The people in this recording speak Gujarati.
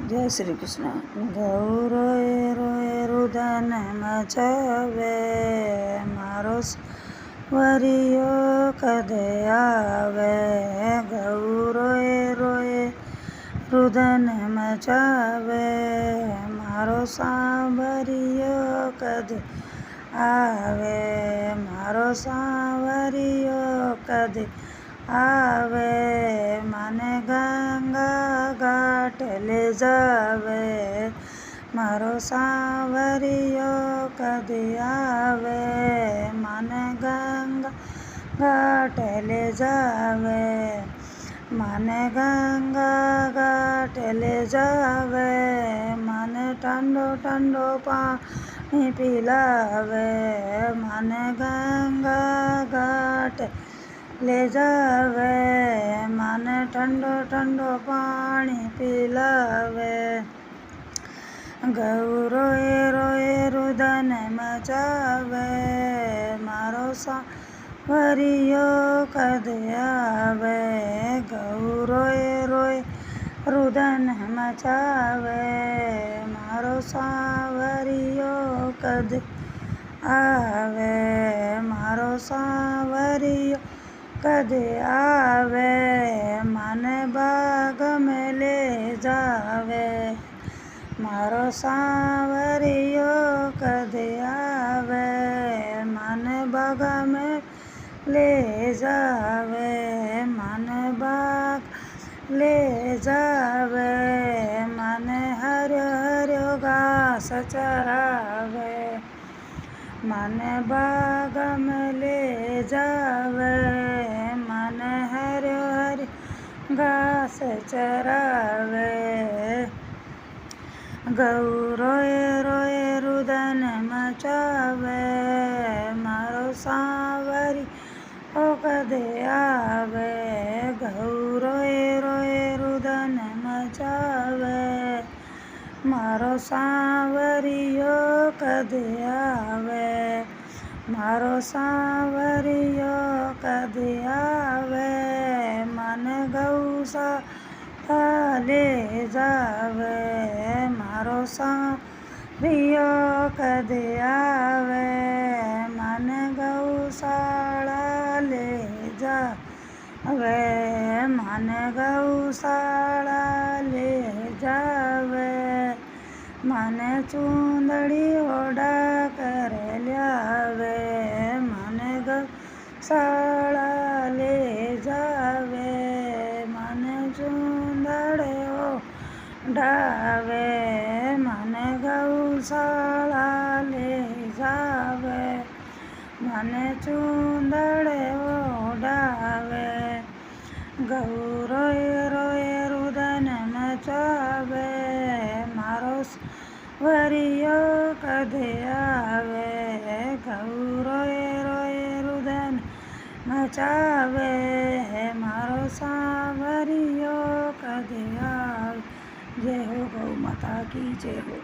જય શ્રી કૃષ્ણ. ગૌ રોએ રોએ રુદન મચાવે, મારો વરિયો કદે આવે. ગૌ રોએ રોએ રુદન મચાવે, મારો સાંભરિયો કદે આવે. મારો સાંભરિયો કદે આવે. મને ગંગા ઘાટ લે જાવે, મારો સાંવરિયો કદે આવે. મને ગંગા ઘાટ લે જાવે, મને ગંગા ઘાટ લે જાવે. મને ઠંડો ઠંડો પાણી પીલાવે, મને ગંગા ઘાટ લે જાવે. મને ઠંડો ઠંડો પાણી પીલાવે. ગૌ રોએ રોએ રુદન મચાવે, મારો સાંવરિયો કદે આવે. ગૌ રોએ રોએ રુદન મચાવે, મારો સાંવરિયો કદે આવે. મારો સાંવરિયો કદે આવે. મને બાગ મેં લે જાવે, મારો સાંવરિયો કદે આવે. મને બાગ મેં લે જાવે, મને બાગ લે જાવે. મને હર્યો હર્યો ઘાસ ચરાવે, મને બાગ મેં લે જાવે. મને હર્યો હર્યો ઘાસ ચરાવે. ગૌ રોએ રોએ રુદન મચાવે, મારો સાંવરિયો કદે આવે. ગૌ રોએ રોએ રુદન મચાવે, મારો સાંવરિયો કદે આવે. મારો સાંવરિયો કદે આવે. મને ગૌશાળા લે જાવે, મારો સાંવરિયો કદે આવે. મને ગૌશાળા લે જાવે, મને ગૌશાળા લે જાવે. મને ચૂંદડી ઓઢા કરે લ્યાવે, મને ગૌશાળા લે જાવે. મને ચૂંદડે ઓઢાવે, મને ગૌશાળા લે જાવે. મને ચૂંદડે ઓઢાવે. ગૌ રોએ રોએ રુદન મચાવે, મારો સાંવરિયો કદે આવે. ગૌ રોએ રોએ રુદન મચાવે, મારો સાંવરિયો કદે આવે. જય હો ગૌ માતા કી જય હો.